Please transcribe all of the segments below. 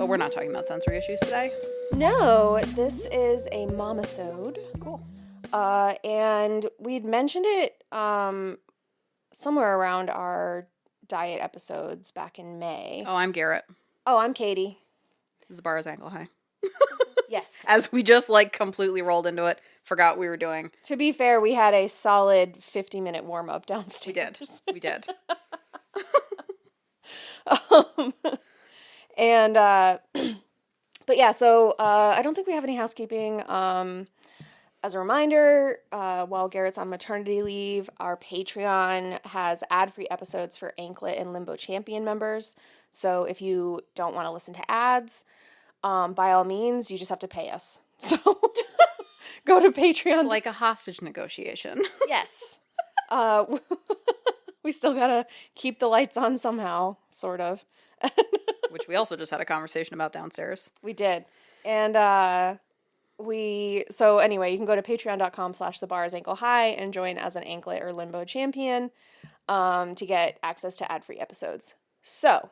But we're not talking about sensory issues today. No, this is a momisode. Cool. And we'd mentioned it somewhere around our diet episodes back in May. Oh, I'm Garrett. Oh, I'm Katie. This is bar is ankle high. Yes. As we just completely rolled into it, forgot we were doing. To be fair, we had a solid 50-minute warm-up downstairs. We did. And, but yeah, so I don't think we have any housekeeping. As a reminder, while Garrett's on maternity leave, our Patreon has ad-free episodes for Anklet and Limbo Champion members. So if you don't want to listen to ads, by all means, you just have to pay us. So go to Patreon. It's like a hostage negotiation. Yes. We still gotta keep the lights on somehow, sort of. Which we also just had a conversation about downstairs. We did. And so anyway, you can go to patreon.com/thebarsankle-high and join as an Anklet or Limbo champion to get access to ad-free episodes. So,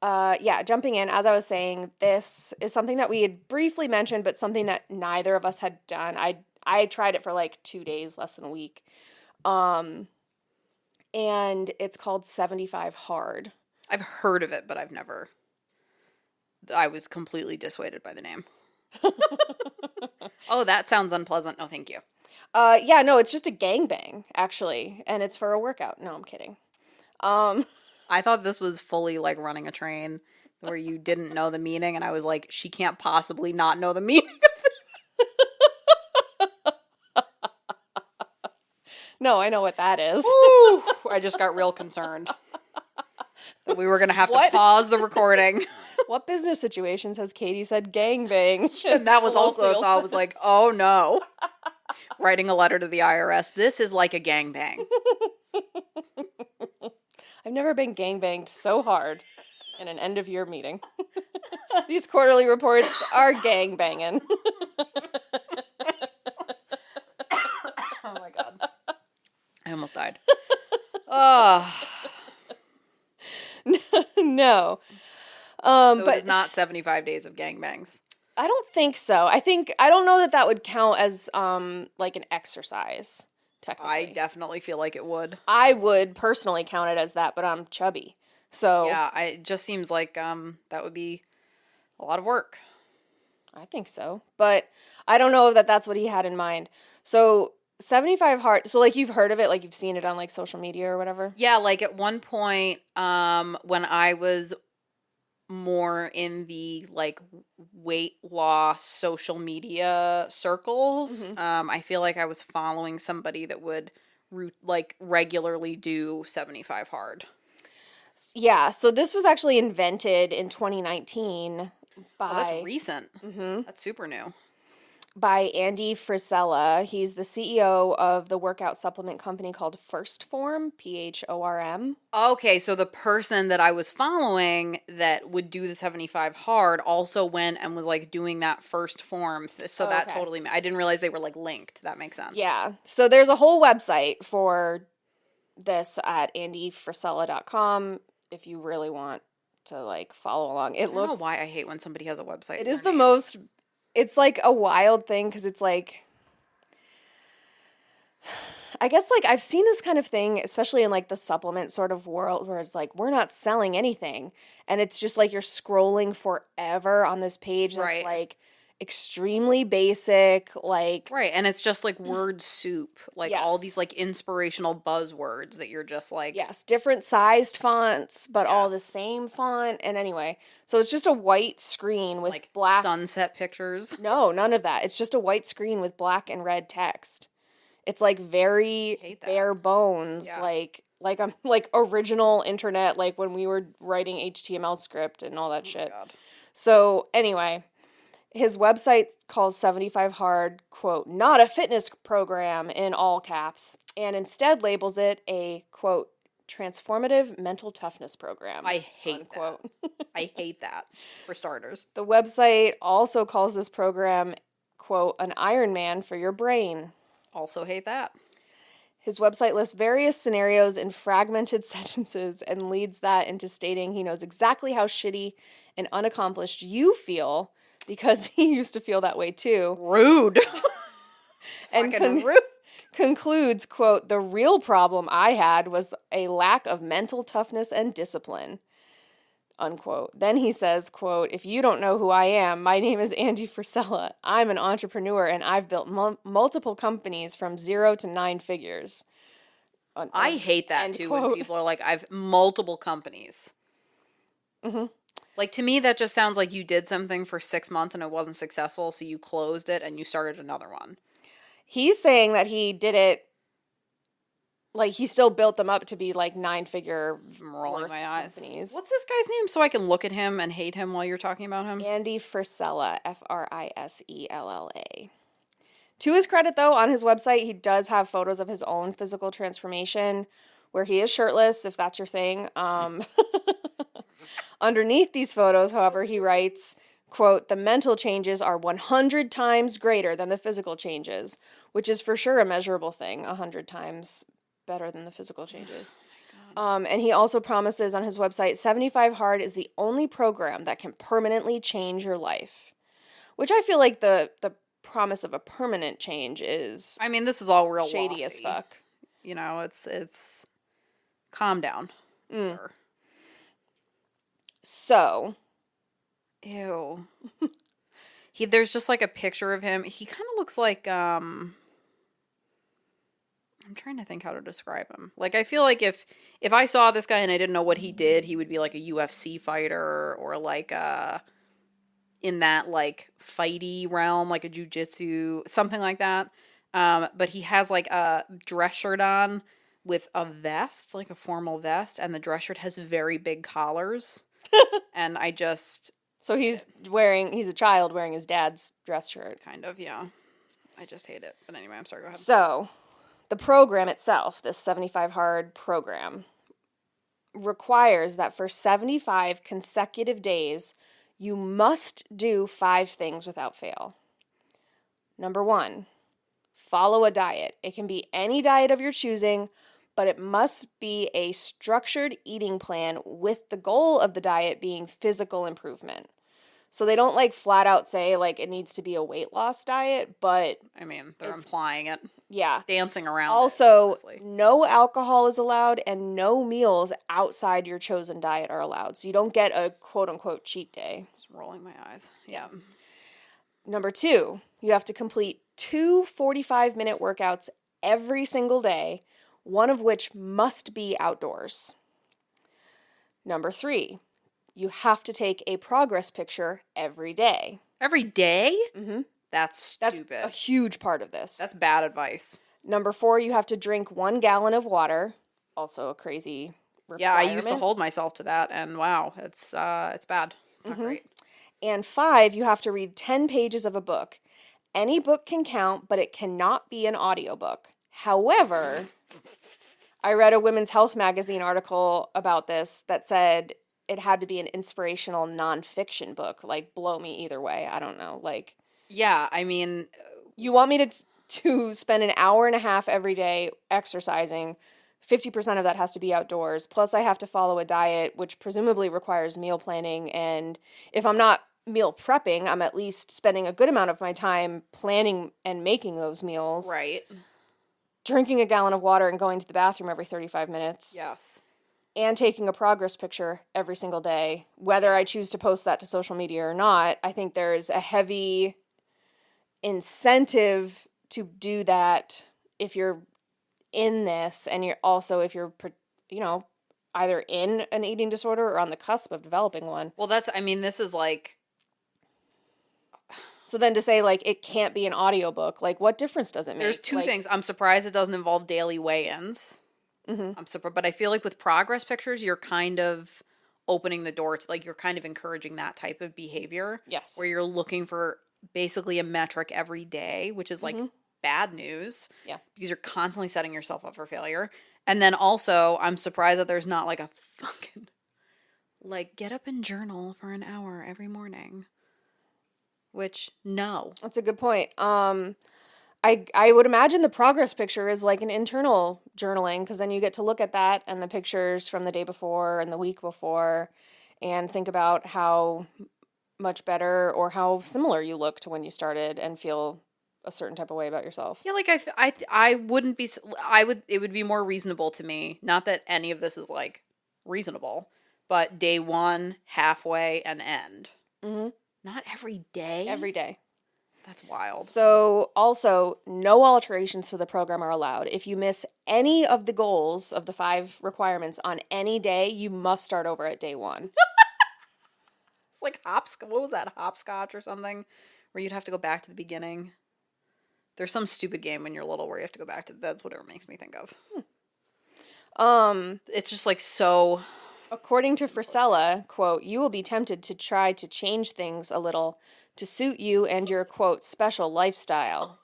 jumping in, as I was saying, this is something that we had briefly mentioned, but something that neither of us had done. I tried it for 2 days, less than a week. And it's called 75 Hard. I've heard of it, but I've never. I was completely dissuaded by the name. Oh, that sounds unpleasant. No, thank you. No, it's just a gangbang, actually, and it's for a workout. No, I'm kidding. I thought this was fully running a train where you didn't know the meaning, and I was like, she can't possibly not know the meaning of it. No, I know what that is. Ooh, I just got real concerned that we were going to have to pause the recording. What business situations has Katie said gangbang? And that was also a thought. I was like, oh no. Writing a letter to the IRS. This is like a gangbang. I've never been gangbanged so hard in an end of year meeting. These quarterly reports are gangbanging. Oh my god. I almost died. Oh. No. So but it is not 75 days of gangbangs. I don't think so. I don't know that would count as an exercise, technically. I definitely feel like it would. I would personally count it as that, but I'm chubby. So yeah, it just seems like that would be a lot of work. I think so. But I don't know that that's what he had in mind. So 75 Hard, so you've heard of it, you've seen it on social media or whatever? Yeah, at one point when I was more in the weight loss social media circles, I feel like I was following somebody that would regularly do 75 Hard. Yeah, so this was actually invented in 2019 by... Oh, that's recent. Mm-hmm. That's super new. By Andy Frisella. He's the CEO of the workout supplement company called First Form, PHORM. Okay, so the person that I was following that would do the 75 Hard also went and was doing that First Form. So that totally, I didn't realize they were linked. That makes sense. Yeah. So there's a whole website for this at andyfrisella.com if you really want to follow along. I don't know why I hate when somebody has a website. It is the most... It's a wild thing because it's I guess I've seen this kind of thing, especially in the supplement sort of world where it's we're not selling anything. And it's just you're scrolling forever on this page that's extremely basic, Right, and it's just word soup. Yes. All these inspirational buzzwords that you're just Yes, different sized fonts, but all the same font. And anyway, so it's just a white screen with black... sunset pictures. No, none of that. It's just a white screen with black and red text. It's very bare bones, yeah. Original internet, when we were writing HTML script and all that shit. God. So anyway, his website calls 75 Hard, quote, not a fitness program in all caps, and instead labels it a, quote, transformative mental toughness program. I hate unquote. that. I hate that, for starters. The website also calls this program, quote, an Iron Man for your brain. Also hate that. His website lists various scenarios in fragmented sentences and leads that into stating he knows exactly how shitty and unaccomplished you feel because he used to feel that way too. Rude. And Fucking rude. concludes, quote, the real problem I had was a lack of mental toughness and discipline, unquote. Then he says, quote, if you don't know who I am, my name is Andy Frisella. I'm an entrepreneur and I've built multiple companies from 0 to 9 figures. I hate that too quote. when people are like, I've multiple companies. Mm-hmm. Like, to me, that just sounds like you did something for 6 months and it wasn't successful, so you closed it and you started another one. He's saying that he did it, like, he still built them up to be, like, 9-figure I'm rolling my eyes. companies. What's this guy's name so I can look at him and hate him while you're talking about him? Andy Frisella, Frisella. To his credit, though, on his website, he does have photos of his own physical transformation where he is shirtless, if that's your thing. Underneath these photos, however, he writes, quote, the mental changes are 100 times greater than the physical changes, which is for sure a measurable thing, 100 times better than the physical changes. And he also promises on his website, 75 Hard is the only program that can permanently change your life, which I feel like the promise of a permanent change is, I mean, this is all real shady lofty. as fuck. You know, it's calm down, sir. So, Ew. There's just like a picture of him. He kind of looks like I'm trying to think how to describe him. Like, I feel like if I saw this guy and I didn't know what he did, he would be like a UFC fighter or like in that like fighty realm, like a jujitsu, something like that. But he has like a dress shirt on with a vest, like a formal vest, and the dress shirt has very big collars. And I just so he's a child wearing his dad's dress shirt. kind of, yeah. I just hate it. But anyway, I'm sorry, go ahead. So, the program itself, this 75 Hard program, requires that for 75 consecutive days, you must do 5 things without fail. Number 1, follow a diet. It can be any diet of your choosing, but it must be a structured eating plan with the goal of the diet being physical improvement. So they don't like flat out say like it needs to be a weight loss diet, but I mean, they're implying it. Yeah. Dancing around also, it, no alcohol is allowed and no meals outside your chosen diet are allowed. So you don't get a quote-unquote cheat day. Just rolling my eyes. Yeah. Number 2, you have to complete 2 45-minute workouts every single day, one of which must be outdoors. Number 3, you have to take a progress picture every day. Every day? Mm-hmm. That's stupid. That's a huge part of this. That's bad advice. Number 4, you have to drink 1 gallon of water. Also a crazy requirement. Yeah, I used to hold myself to that, and wow, it's bad. Not great. And 5, you have to read 10 pages of a book. Any book can count, but it cannot be an audiobook. However, I read a Women's Health magazine article about this that said it had to be an inspirational nonfiction book. Like, blow me either way. I don't know. Like, yeah, I mean, you want me to spend an hour and a half every day exercising. 50% of that has to be outdoors. Plus, I have to follow a diet, which presumably requires meal planning. And if I'm not meal prepping, I'm at least spending a good amount of my time planning and making those meals. Right. Drinking a gallon of water and going to the bathroom every 35 minutes. Yes. And taking a progress picture every single day. Whether I choose to post that to social media or not, I think there's a heavy incentive to do that if you're in this, and you're also, if you're, either in an eating disorder or on the cusp of developing one. Well, this is like... So then to say, like, it can't be an audiobook, like, what difference does it make? There's two things. I'm surprised it doesn't involve daily weigh-ins. Mm-hmm. I'm surprised, but I feel like with progress pictures, you're kind of opening the door to, like, you're kind of encouraging that type of behavior. Yes. Where you're looking for basically a metric every day, which is, like, bad news. Yeah. Because you're constantly setting yourself up for failure. And then also, I'm surprised that there's not, like, a fucking, like, get up and journal for an hour every morning. Which, no. That's a good point. I would imagine the progress picture is like an internal journaling because then you get to look at that and the pictures from the day before and the week before and think about how much better or how similar you look to when you started and feel a certain type of way about yourself. Yeah, like I wouldn't be I would it would be more reasonable to me, not that any of this is like reasonable, but day 1, halfway and end. Mm-hmm. Not every day. Every day. That's wild. So, also, no alterations to the program are allowed. If you miss any of the goals of the 5 requirements on any day, you must start over at day 1. It's like what was that, hopscotch or something, where you'd have to go back to the beginning. There's some stupid game when you're little where you have to go back to. That's what it makes me think of. It's just like so. According to Frisella, quote, you will be tempted to try to change things a little to suit you and your, quote, special lifestyle.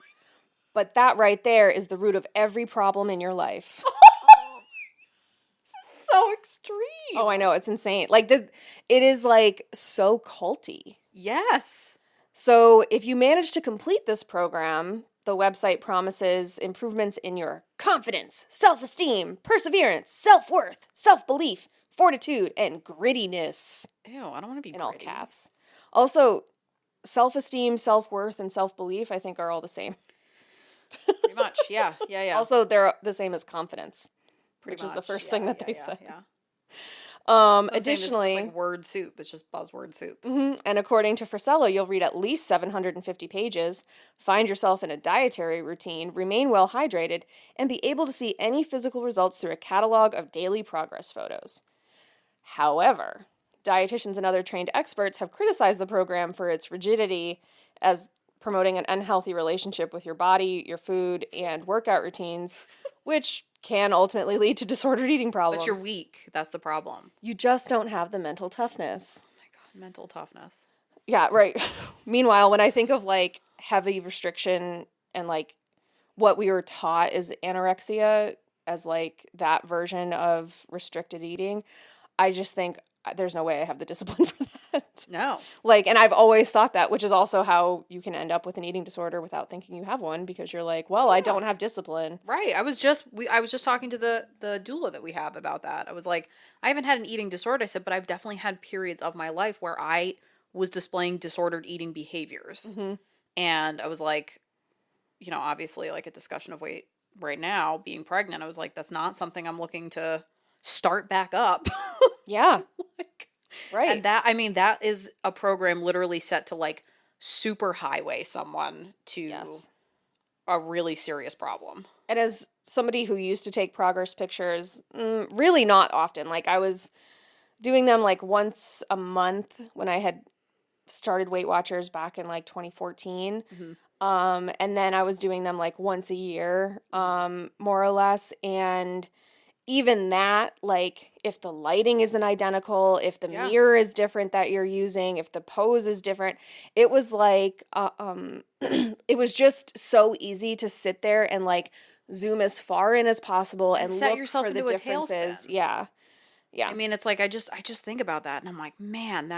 But that right there is the root of every problem in your life. So extreme. Oh, I know, it's insane. Like, it is, like, so culty. Yes. So if you manage to complete this program, the website promises improvements in your confidence, self-esteem, perseverance, self-worth, self-belief, fortitude, and grittiness. Ew, I don't want to be in gritty. all caps. Also, self-esteem, self-worth, and self-belief, I think, are all the same. Pretty much, yeah. Also, they're the same as confidence, Pretty which is much. the first thing that they say. Yeah. Additionally, it's just like word soup. It's just buzzword soup. And according to Frisella, you'll read at least 750 pages, find yourself in a dietary routine, remain well hydrated, and be able to see any physical results through a catalog of daily progress photos. However, dietitians and other trained experts have criticized the program for its rigidity as promoting an unhealthy relationship with your body, your food, and workout routines, which can ultimately lead to disordered eating problems. But you're weak. That's the problem. You just don't have the mental toughness. Oh my God, mental toughness. Yeah, right. Meanwhile, when I think of like heavy restriction and like what we were taught is anorexia as like that version of restricted eating, I just think there's no way I have the discipline for that. No. Like, and I've always thought that, which is also how you can end up with an eating disorder without thinking you have one because you're like, well, I don't have discipline. Right. I was just talking to the doula that we have about that. I was like, I haven't had an eating disorder, I said, but I've definitely had periods of my life where I was displaying disordered eating behaviors. Mm-hmm. And I was like, obviously like a discussion of weight right now, being pregnant, I was like, that's not something I'm looking to start back up. Yeah. Like, right. And that is a program literally set to like super highway someone to a really serious problem. And as somebody who used to take progress pictures, really not often. Like I was doing them like once a month when I had started Weight Watchers back in like 2014. Mm-hmm. And then I was doing them like once a year, more or less. And even that, like, if the lighting isn't identical, if the mirror is different that you're using, if the pose is different, it was like, it was just so easy to sit there and like zoom as far in as possible and set look yourself for the into a differences. tailspin. Yeah. I mean, it's like I just think about that and I'm like, man,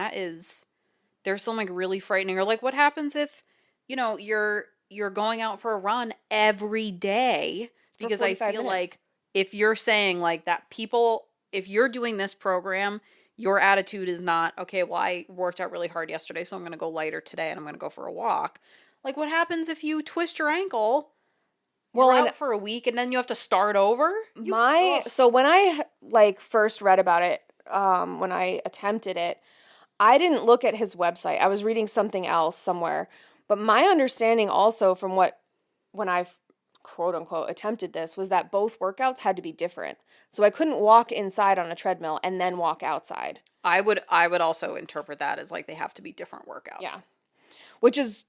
there's something like really frightening. Or like, what happens if, you're going out for a run every day? Because I feel like if you're saying like that, if you're doing this program, your attitude is not, okay, well, I worked out really hard yesterday, so I'm going to go lighter today and I'm going to go for a walk. Like, what happens if you twist your ankle, you're out for a week, and then you have to start over? So when I like first read about it, when I attempted it, I didn't look at his website. I was reading something else somewhere. But my understanding also from when I quote unquote attempted this was that both workouts had to be different. So I couldn't walk inside on a treadmill and then walk outside. I would also interpret that as like they have to be different workouts. Yeah. Which is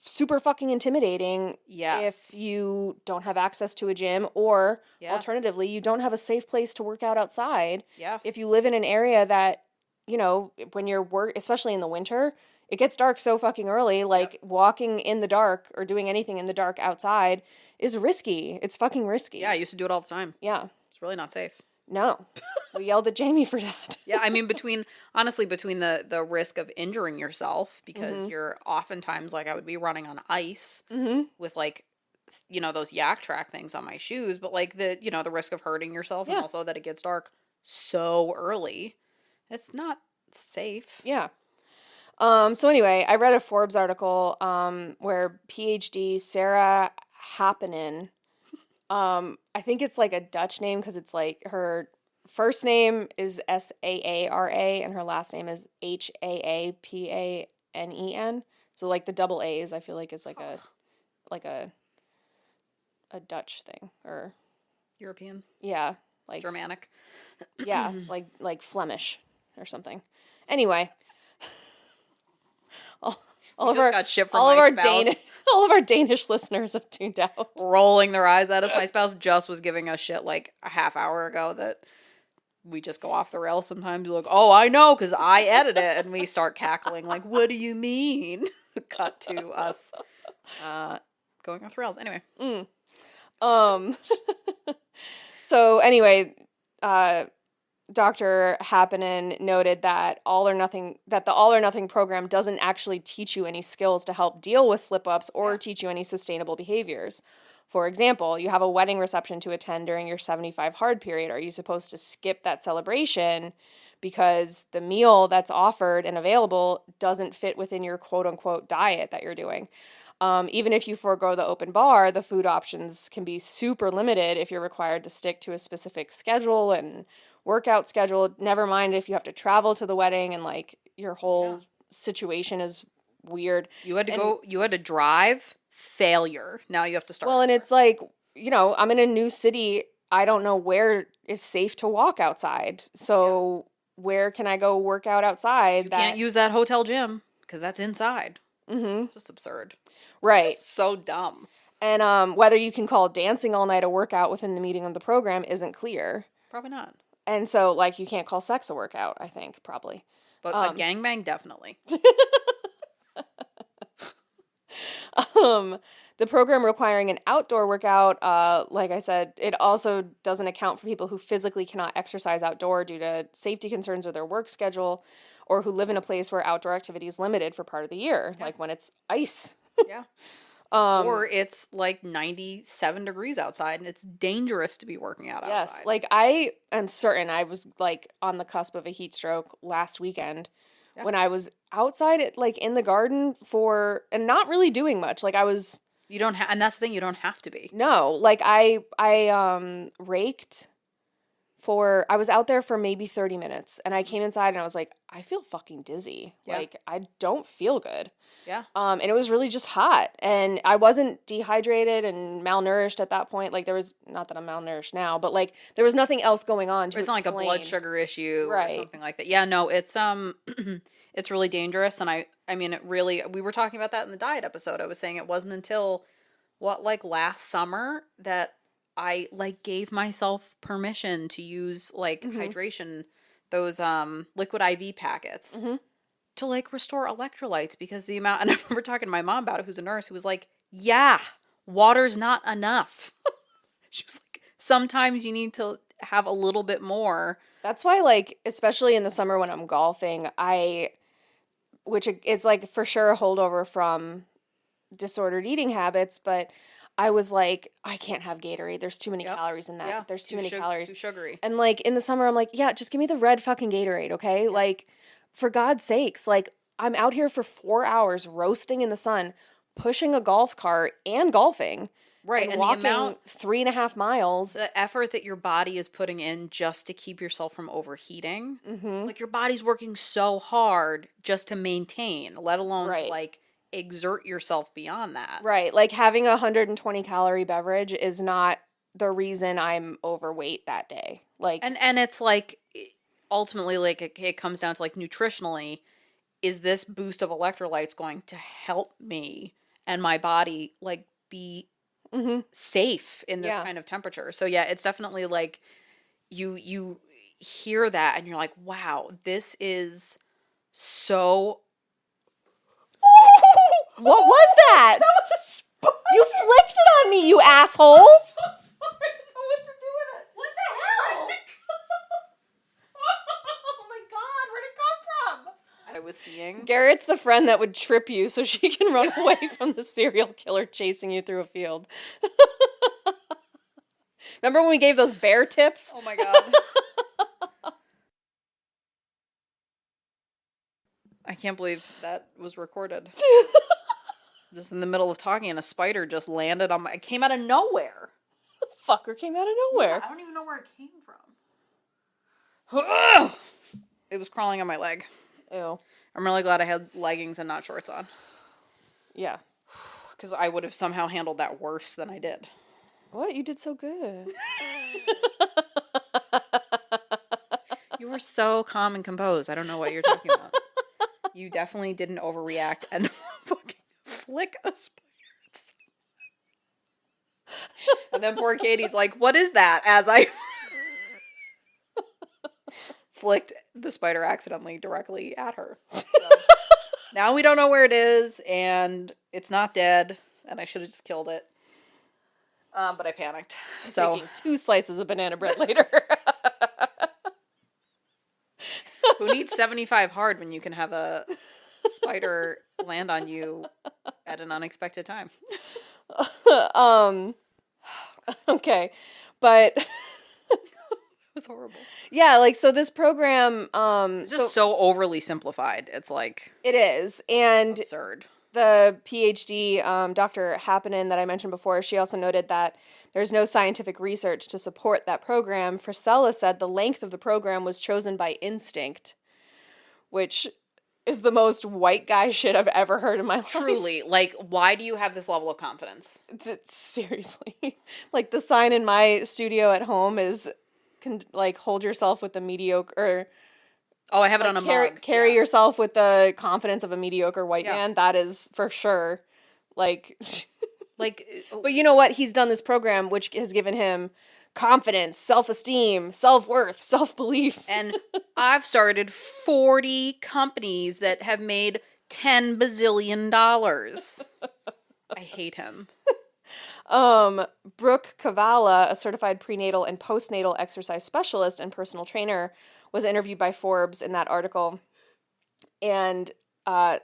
super fucking intimidating if you don't have access to a gym or alternatively you don't have a safe place to work out outside. Yes. If you live in an area that, when you're especially in the winter, it gets dark so fucking early, like walking in the dark or doing anything in the dark outside is risky. It's fucking risky. Yeah, I used to do it all the time. Yeah. It's really not safe. No. We yelled at Jamie for that. Yeah, I mean, between the risk of injuring yourself, because you're oftentimes, like, I would be running on ice with, like, those yak track things on my shoes, but like the risk of hurting yourself and also that it gets dark so early. It's not safe. Yeah. So anyway, I read a Forbes article where PhD Sarah Happenen, I think it's like a Dutch name because it's like her first name is Saara and her last name is Haapanen. So like the double A's, I feel like is like a Dutch thing or European. Yeah, like Germanic. Yeah, like Flemish or something. Anyway, all of our all of our Danish listeners have tuned out, rolling their eyes at us. My spouse just was giving us shit like a half hour ago that we just go off the rails sometimes. We're like, oh, I know, because I edit it, and we start cackling like, what do you mean? Cut to us going off the rails. Anyway. So anyway, Dr. Happenen noted that the All or Nothing program doesn't actually teach you any skills to help deal with slip-ups or teach you any sustainable behaviors. For example, you have a wedding reception to attend during your 75 hard period. Are you supposed to skip that celebration because the meal that's offered and available doesn't fit within your quote-unquote diet that you're doing? Even if you forego the open bar, the food options can be super limited if you're required to stick to a specific schedule and workout schedule. Never mind if you have to travel to the wedding and like your whole situation is weird. You had to drive. Failure. Now you have to start. Well, and it's like, I'm in a new city. I don't know where is safe to walk outside. So where can I go work out outside? You can't use that hotel gym because that's inside. Mm-hmm. It's just absurd. Right. It's just so dumb. And whether you can call dancing all night a workout within the meaning of the program isn't clear. Probably not. And so, like, you can't call sex a workout, I think, probably. But a gangbang, definitely. The program requiring an outdoor workout, like I said, it also doesn't account for people who physically cannot exercise outdoor due to safety concerns or their work schedule, or who live in a place where outdoor activity is limited for part of the year, like when it's ice. Yeah. Or it's like 97 degrees outside and it's dangerous to be working out outside. Yes, like I am certain I was like on the cusp of a heat stroke last weekend when I was outside like in the garden and not really doing much. Like I was You don't have, and that's the thing, you don't have to be. No, like I raked I was out there for maybe 30 minutes and I came inside and I was like, I feel fucking dizzy. Yeah. Like I don't feel good. Yeah. And it was really just hot and I wasn't dehydrated and malnourished at that point. Like there was, not that I'm malnourished now, but like there was nothing else going on to It's not like a blood sugar issue or something like that. Yeah, no, it's it's really dangerous. And I mean, we were talking about that in the diet episode. I was saying it wasn't until last summer that I gave myself permission to use hydration, those liquid IV packets to restore electrolytes, because the amount, and I remember talking to my mom about it, who's a nurse, who was like, yeah, water's not enough. She was like, sometimes you need to have a little bit more. That's why especially in the summer when I'm golfing, which is for sure a holdover from disordered eating habits, but I was like, I can't have Gatorade. There's too many calories in that. Yeah, there's too many calories. Too sugary. And in the summer, I'm like, yeah, just give me the red fucking Gatorade, okay? Yeah. For God's sakes, I'm out here for 4 hours roasting in the sun, pushing a golf cart and golfing. Right, and walking the amount 3.5 miles. The effort that your body is putting in just to keep yourself from overheating. Mm-hmm. Your body's working so hard just to maintain, let alone to exert yourself beyond that. Right. Having a 120 calorie beverage is not the reason I'm overweight that day. And it's ultimately it comes down to nutritionally, is this boost of electrolytes going to help me and my body be safe in this kind of temperature? So yeah, it's definitely you hear that and you're like, wow, this is so. What was that? That was a spider. You flicked it on me, you asshole. I'm so sorry. I don't know what to do with it. What the hell? Oh my god, where'd it come from? I was seeing thing. Garrett's the friend that would trip you so she can run away from the serial killer chasing you through a field. Remember when we gave those bear tips? Oh my god. I can't believe that was recorded. Just in the middle of talking and a spider just landed on my... It came out of nowhere. The fucker came out of nowhere. Yeah, I don't even know where it came from. Ugh! It was crawling on my leg. Ew. I'm really glad I had leggings and not shorts on. Yeah. Because I would have somehow handled that worse than I did. What? You did so good. You were so calm and composed. I don't know what you're talking about. You definitely didn't overreact and fucking flick a spider. And then poor Katie's like, what is that? As I flicked the spider accidentally directly at her. So, now we don't know where it is, and it's not dead, and I should have just killed it. But I panicked. So Taking 2 slices of banana bread later. who needs 75 hard when you can have a spider land on you at an unexpected time? Okay. But it was horrible. Yeah, like, so this program It's just so overly simplified. It's like it is. And absurd. the PhD, Dr. Happinen that I mentioned before, she also noted that there's no scientific research to support that program. Frisella said the length of the program was chosen by instinct, which is the most white guy shit I've ever heard in my life. Truly, like, why do you have this level of confidence? Seriously. Like, the sign in my studio at home is, like, hold yourself with the mediocre... Oh, I have it on a mug. Carry yourself with the confidence of a mediocre white man. That is for sure. Like, but you know what? He's done this program which has given him confidence, self-esteem, self-worth, self-belief. And I've started 40 companies that have made $10 bazillion. I hate him. Brooke Cavala, a certified prenatal and postnatal exercise specialist and personal trainer, was interviewed by Forbes in that article and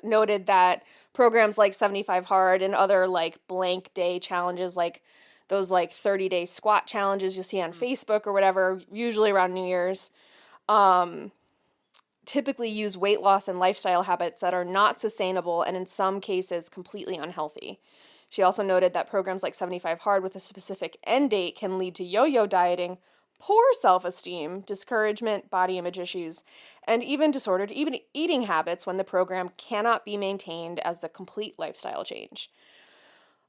noted that programs like 75 Hard and other like blank day challenges, like those like 30-day squat challenges you see on Facebook or whatever, usually around New Year's, typically use weight loss and lifestyle habits that are not sustainable and in some cases completely unhealthy. She also noted that programs like 75 Hard with a specific end date can lead to yo-yo dieting, poor self-esteem, discouragement, body image issues, and even disordered eating habits when the program cannot be maintained as a complete lifestyle change.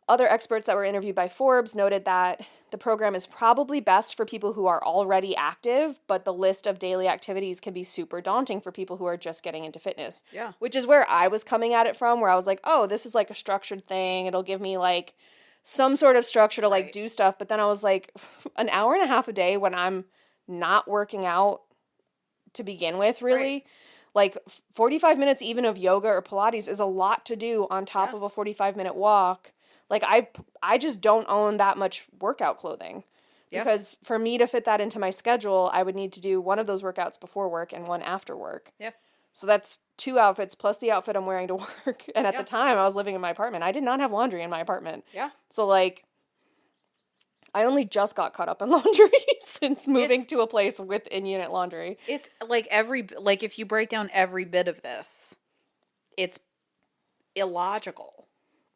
Other experts that were interviewed by Forbes noted that the program is probably best for people who are already active, but the list of daily activities can be super daunting for people who are just getting into fitness. Yeah. Which is where I was coming at it from, where I was like, oh, this is like a structured thing. It'll give me like some sort of structure to like do stuff. But then I was like, an hour and a half a day when I'm not working out to begin with, really, like 45 minutes even of yoga or Pilates is a lot to do on top of a 45-minute walk. Like, I just don't own that much workout clothing. Because for me to fit that into my schedule, I would need to do one of those workouts before work and one after work. Yeah. So that's 2 outfits plus the outfit I'm wearing to work. And at the time, I was living in my apartment. I did not have laundry in my apartment. Yeah. So, like, I only just got caught up in laundry since moving to a place with in-unit laundry. It's like if you break down every bit of this, it's illogical.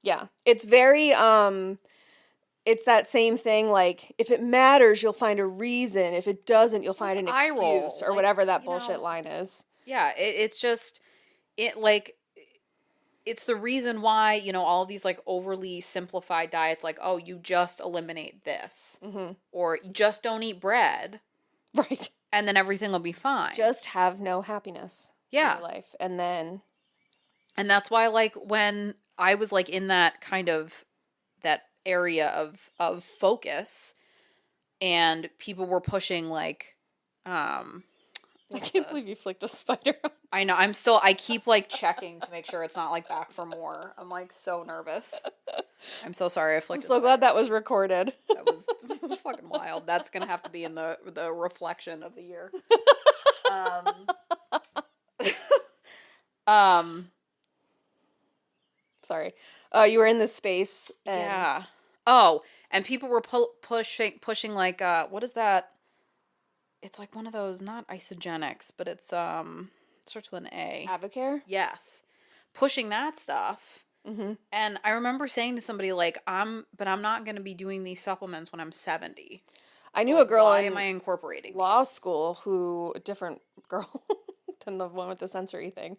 Yeah. It's very, it's that same thing, like, if it matters, you'll find a reason. If it doesn't, you'll find an excuse, or whatever that bullshit line is. Yeah, it's just, it's the reason why, all of these, like, overly simplified diets, like, oh, you just eliminate this. Mm-hmm. Or you just don't eat bread. Right. And then everything will be fine. Just have no happiness in your life. And that's why, like, when I was, like, in that kind of, that area of focus, and people were pushing, like, I can't believe you flicked a spider. I know, I keep, like, checking to make sure it's not, like, back for more. I'm, like, so nervous. I'm so sorry I flicked I'm so glad that was recorded. That was fucking wild. That's gonna have to be in the reflection of the year. Um, Sorry. You were in this space and yeah. Oh, and people were pushing like what is that? It's like one of those, not isogenics, but it's starts with an A. Advocare. Yes. Pushing that stuff. Mm-hmm. And I remember saying to somebody like, I'm not going to be doing these supplements when I'm 70. I So knew a like girl why in am I incorporating law these? school who, a different girl than the one with the sensory thing,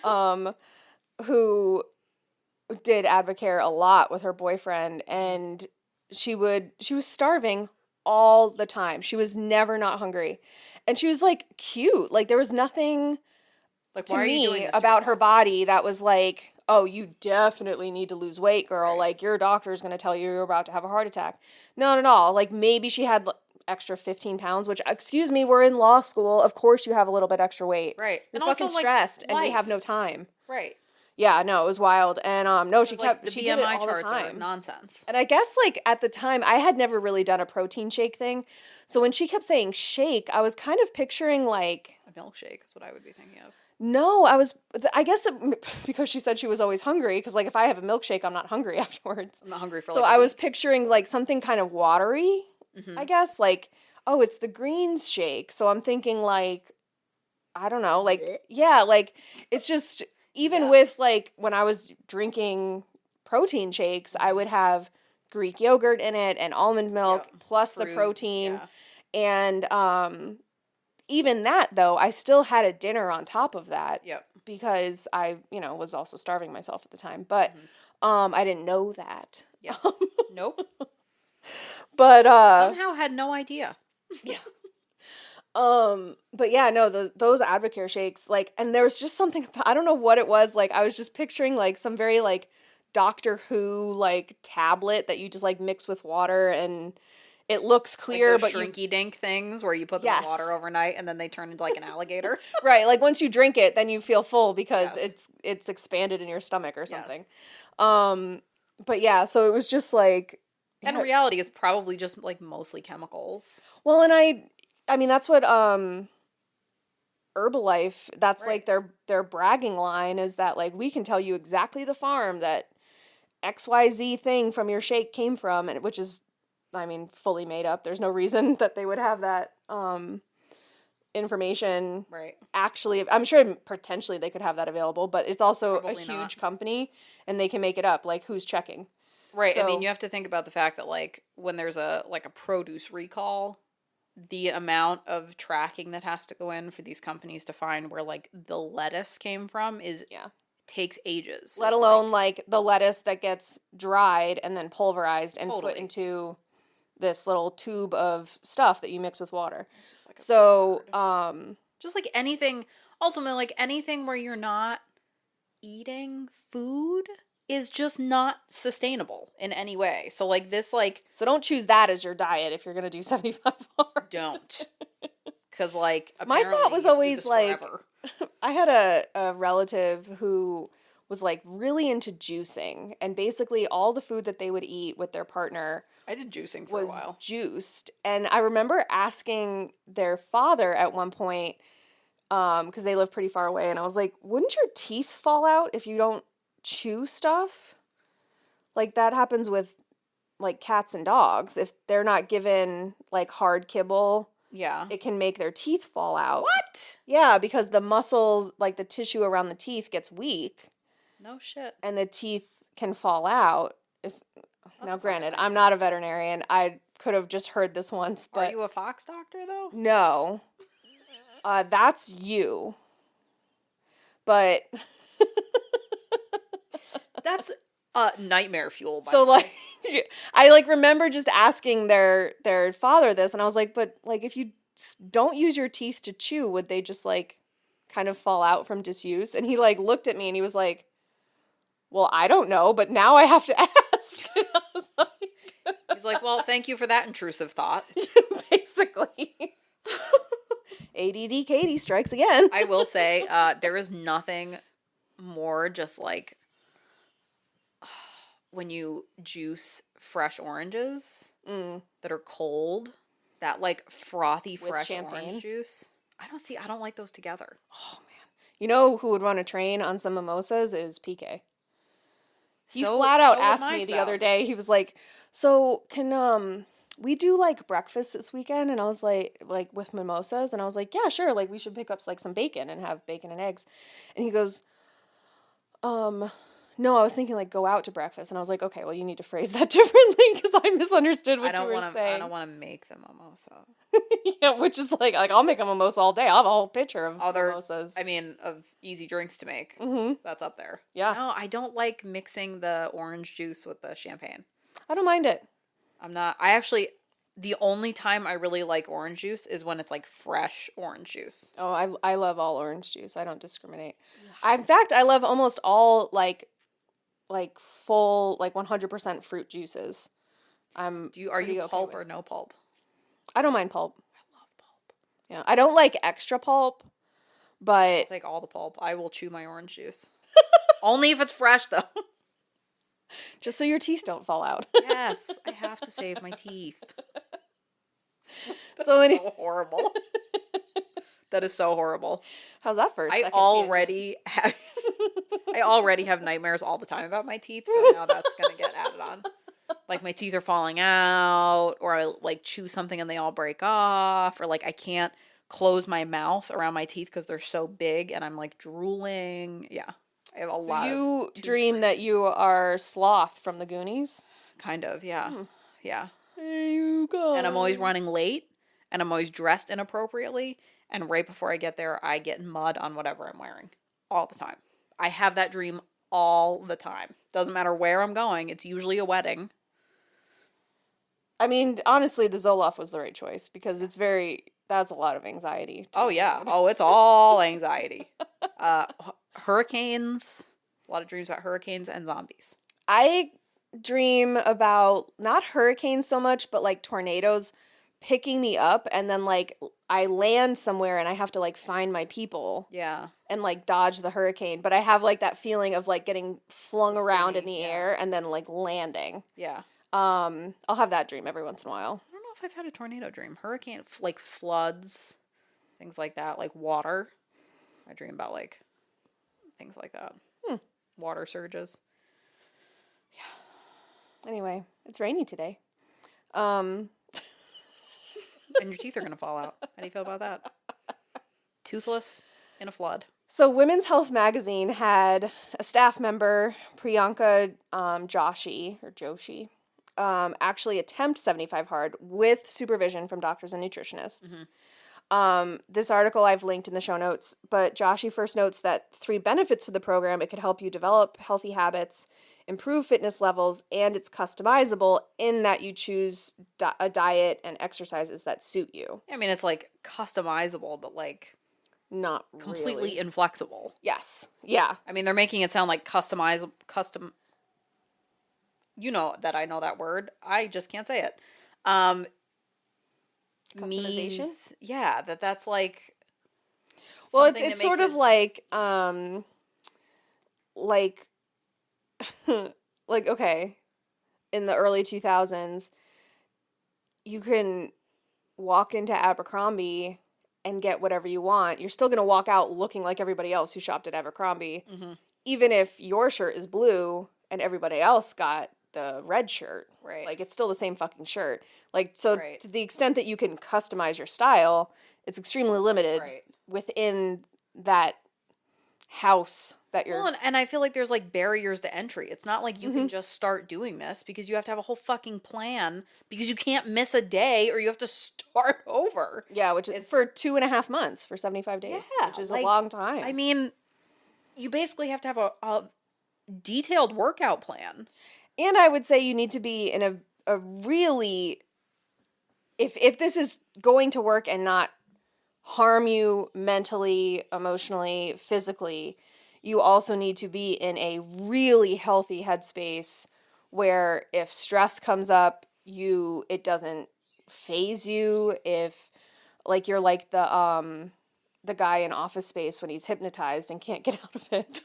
um, who did Advocare a lot with her boyfriend, and she was starving all the time. She was never not hungry. And she was like cute. Like there was nothing Like to why are you doing me this to about her yourself? body that was like, oh, you definitely need to lose weight, girl. Right. Like your doctor's going to tell you you're about to have a heart attack. Not at all. Like maybe she had extra 15 pounds, which, excuse me, we're in law school. Of course you have a little bit extra weight. Right. You're And also fucking like stressed and we have no life. time. Right. Yeah, no, it was wild. And no, Cuz like the she did it BMI all the charts are time. nonsense. And I guess like at the time I had never really done a protein shake thing. So when she kept saying shake, I was kind of picturing like A milkshake is what I would be thinking of. no, I guess because she said she was always hungry because like if I have a milkshake, I'm not hungry afterwards. I'm not hungry for So like a I was week. picturing like something kind of watery, I Mhm. guess, like oh, it's the greens shake. So I'm thinking like I don't know, like Blech. yeah, like it's just even Yeah. with like when I was drinking protein shakes, I would have Greek yogurt in it and almond milk Yep. plus the Fruit. protein Yeah. and even that though, I still had a dinner on top of that Yep. because I, was also starving myself at the time. But Mhm. I didn't know that. Yes. Nope. But Somehow had no idea. yeah. But yeah, no, those Advocare shakes, like, and there was just something about, I don't know what it was, like, I was just picturing like some very like Doctor Who like tablet that you just like mix with water and it looks Like clear, those but you shrinky dink things where you put them in water yes. overnight and then they turn into like an alligator. Right, like once you drink it, then you feel full because Yes. it's expanded in your stomach or Yes. something. Um, but yeah, so it was just like And yeah, reality is probably just like mostly chemicals. well, and I mean that's what Herbalife, that's Right. like their bragging line is that like we can tell you exactly the farm that XYZ thing from your shake came from and which is I mean fully made up. There's no reason that they would have that information Right. actually. I'm sure potentially they could have that available, but it's also a Probably not. huge company and they can make it up. Like who's checking? Right. I mean, So you have to think about the fact that like when there's a like a produce recall, the amount of tracking that has to go in for these companies to find where like the lettuce came from is yeah. takes ages. Let It's alone like like the lettuce that gets dried and then pulverized and put totally. into this little tube of stuff that you mix with water. It's just like So, absurd. Just like anything, ultimately, like anything where you're not eating food is just not sustainable in any way. So like this, like so don't choose that as your diet if you're gonna do 75 hard. don't, because like My thought apparently was you have to do always this like forever. I had a relative who was like really into juicing and basically all the food that they would eat with their partner I did juicing for a was while. juiced. And I remember asking their father at one point, because they live pretty far away, and I was like, wouldn't your teeth fall out if you don't chew stuff? Like that happens with like cats and dogs. If they're not given like hard kibble, Yeah. it can make their teeth fall out. What? Yeah, because the muscles, like the tissue around the teeth gets weak No shit. and the teeth can fall out. It's, That's now a fucking granted, I'm nightmare. not a veterinarian. I could have just heard this once, Are but you a fox doctor though? no. That's you. But That's nightmare fuel, by so the like way. I like remember just asking their father this and I was like, but like if you don't use your teeth to chew, would they just like kind of fall out from disuse? And he like looked at me and he was like, "Well, I don't know, but now I have to ask." And I was like, He's like, well, thank you for that intrusive thought. basically. ADD Katie strikes again. I will say, there is nothing more just like when you juice fresh oranges Mm, that are cold, that like frothy with fresh champagne. orange juice. I don't like those together. Oh man. You know who would run a train on some mimosas is PK. He So flat out so would asked my me the other spouse. day. He was like, "So can we do like breakfast this weekend?" And I was like with mimosas, and I was like, "Yeah, sure. Like we should pick up like some bacon and have bacon and eggs." And he goes, um, no, I was thinking like go out to breakfast, and I was like, okay, well you need to phrase that differently because I misunderstood what you were I saying. don't want to make the mimosa. Yeah, which is like I'll make a mimosa all day. I'll have a whole pitcher of Other, mimosas. I mean, of easy drinks to make. Mm-hmm. That's up there. Yeah, No, I don't like mixing the orange juice with the champagne. I don't mind it. I'm not. I actually, the only time I really like orange juice is when it's like fresh orange juice. Oh, I love all orange juice. I don't discriminate. In fact, I love almost all like full like 100% fruit juices. Are you pretty okay pulp with. or no pulp? I don't mind pulp. I love pulp. Yeah, I don't like extra pulp, I'll but take all the pulp. I will chew my orange juice. Only if it's fresh, though. just so your teeth don't fall out. Yes, I have to save my teeth. That's So so horrible. That is so horrible. How's that for a I second already have I already have nightmares all the time about my teeth, so now that's gonna get added on. Like my teeth are falling out, or I like chew something and they all break off, or like I can't close my mouth around my teeth because they're so big and I'm like drooling. Yeah. I have a So lot of you tooth dream that dreams. you are Sloth from the Goonies? Kind of, yeah. Yeah. Hey, you go. And I'm always running late and I'm always dressed inappropriately. And right before I get there, I get mud on whatever I'm wearing all the time. I have that dream all the time. Doesn't matter where I'm going. It's usually a wedding. I mean, honestly, the Zoloft was the right choice because that's a lot of anxiety. Oh, yeah. Oh, it's all anxiety. Hurricanes. A lot of dreams about hurricanes and zombies. I dream about not hurricanes so much, but like tornadoes picking me up and then like I land somewhere and I have to like find my people Yeah. and like dodge the hurricane. But I have like that feeling of like getting flung around in Spinning, the yeah. air and then like landing. Yeah. I'll have that dream every once in a while. I don't know if I've had a tornado dream. Hurricane, like floods, things like that, like water. I dream about like things like that. Water surges. Anyway, it's rainy today. And your teeth are going to fall out. How do you feel about that? Toothless in a flood. So Women's Health Magazine had a staff member, Priyanka Joshi, actually attempt 75 hard with supervision from doctors and nutritionists. This article I've linked in the show notes, but Joshi first notes that 3 benefits to the program: it could help you develop healthy habits, improve fitness levels, and it's customizable in that you choose a diet and exercises that suit you. I mean, it's like customizable, but like Not completely really. inflexible. Yes. Yeah. I mean, they're making it sound like custom. You know that I know that word. I just can't say it. Customization? Means, yeah, that's like. Well, something it's that sort makes of it- like like okay, in the early 2000s, you can walk into Abercrombie and get whatever you want. You're still going to walk out looking like everybody else who shopped at Abercrombie, even if your shirt is blue and everybody else got the red shirt. Right. Like, it's still the same fucking shirt. Like, so Right. to the extent that you can customize your style, it's extremely limited Right. within that house that you're... Well, and I feel like there's like barriers to entry. It's not like you can just start doing this because you have to have a whole fucking plan because you can't miss a day or you have to start over. Yeah, which is for 2.5 months, for 75 days, Yeah, which is like, a long time. I mean, you basically have to have a detailed workout plan. And I would say you need to be in a really... If this is going to work and not harm you mentally, emotionally, physically, you also need to be in a really healthy headspace where if stress comes up, it doesn't phase you. If like you're like the guy in Office Space when he's hypnotized and can't get out of it.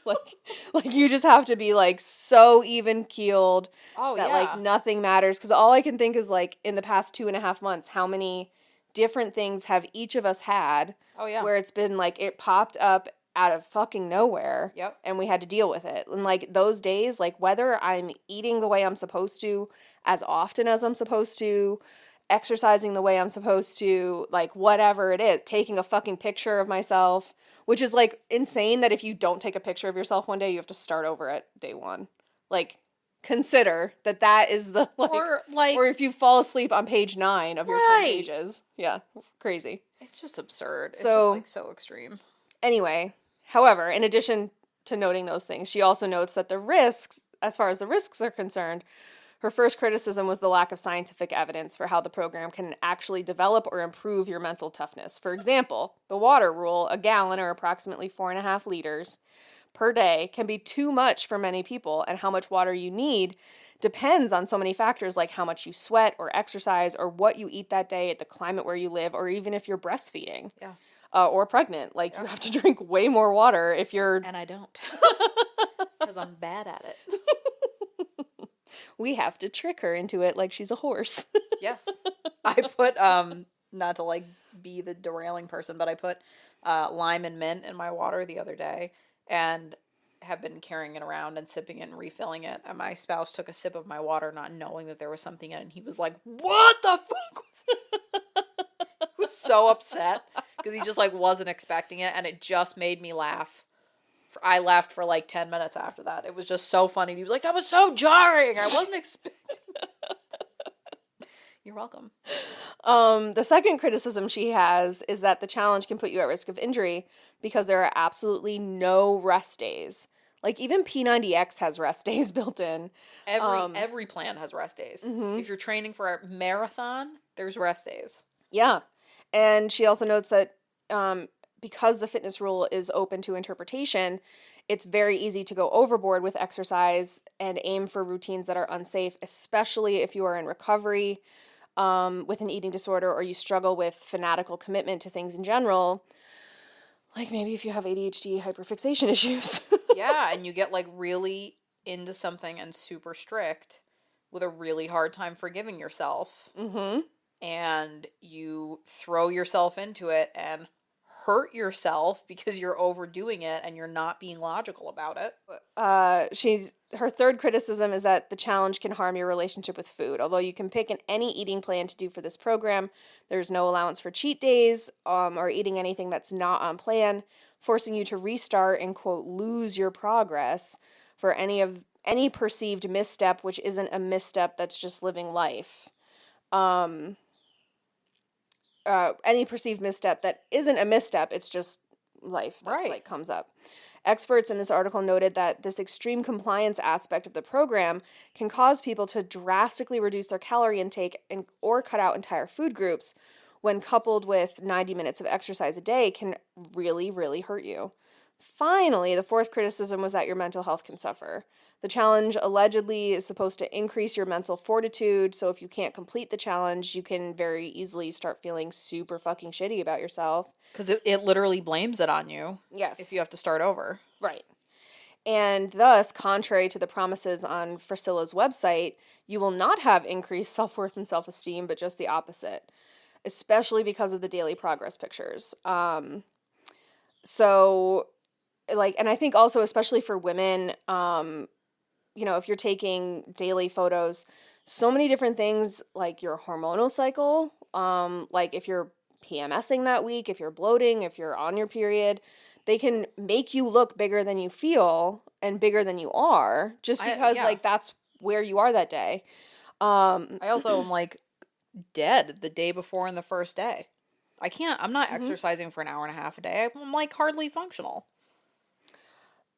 like you just have to be like so even keeled that like nothing matters. Because all I can think is like in the past 2.5 months, how many different things have each of us had? Oh, yeah. Where it's been like it popped up out of fucking nowhere. Yep. And we had to deal with it. And like those days, like whether I'm eating the way I'm supposed to, as often as I'm supposed to, exercising the way I'm supposed to, like whatever it is, taking a fucking picture of myself, which is like insane that if you don't take a picture of yourself one day, you have to start over at day one. Like, consider that is the like, or if you fall asleep on page 9 of your 10 pages. Yeah, crazy. It's just absurd. It's So, just like so extreme. Anyway, however, in addition to noting those things, she also notes that the risks, as far as the risks are concerned, her first criticism was the lack of scientific evidence for how the program can actually develop or improve your mental toughness. For example, the water rule, a gallon or approximately 4.5 liters per day, can be too much for many people, and how much water you need depends on so many factors like how much you sweat or exercise or what you eat that day, at the climate where you live, or even if you're breastfeeding. Yeah. Or pregnant. Like, you have to drink way more water if you're... And I don't. Because I'm bad at it. We have to trick her into it like she's a horse. Yes. I put, not to like be the derailing person, but I put lime and mint in my water the other day and have been carrying it around and sipping it and refilling it. And my spouse took a sip of my water not knowing that there was something in it. And he was like, what the fuck was it? He was so upset because he just like wasn't expecting it. And it just made me laugh. I laughed for like 10 minutes after that. It was just so funny. He was like, that was so jarring. I wasn't expecting that. You're welcome. The second criticism she has is that the challenge can put you at risk of injury because there are absolutely no rest days. Like, even P90X has rest days built in. Every plan has rest days. Mm-hmm. If you're training for a marathon, there's rest days. Yeah. And she also notes that because the fitness rule is open to interpretation, it's very easy to go overboard with exercise and aim for routines that are unsafe, especially if you are in recovery with an eating disorder, or you struggle with fanatical commitment to things in general. Like maybe if you have ADHD hyperfixation issues. Yeah, and you get like really into something and super strict with a really hard time forgiving yourself. Mm-hmm. And you throw yourself into it and hurt yourself because you're overdoing it and you're not being logical about it. Her third criticism is that the challenge can harm your relationship with food. Although you can pick any eating plan to do for this program, there's no allowance for cheat days or eating anything that's not on plan, forcing you to restart and, quote, lose your progress for any perceived misstep, which isn't a misstep, that's just living life. Any perceived misstep that isn't a misstep, it's just life that like comes up. Experts in this article noted that this extreme compliance aspect of the program can cause people to drastically reduce their calorie intake or cut out entire food groups, when coupled with 90 minutes of exercise a day can really, really hurt you. Finally, the fourth criticism was that your mental health can suffer. The challenge allegedly is supposed to increase your mental fortitude, so if you can't complete the challenge, you can very easily start feeling super fucking shitty about yourself. Because it literally blames it on you. Yes. If you have to start over. Right. And thus, contrary to the promises on Priscilla's website, you will not have increased self-worth and self-esteem, but just the opposite, especially because of the daily progress pictures. So, like, and I think also, especially for women, you know, if you're taking daily photos, so many different things, like your hormonal cycle, like if you're PMSing that week, if you're bloating, if you're on your period, they can make you look bigger than you feel and bigger than you are, just because like that's where you are that day. I also am like dead the day before and the first day. I'm not exercising for an hour and a half a day. I'm like hardly functional.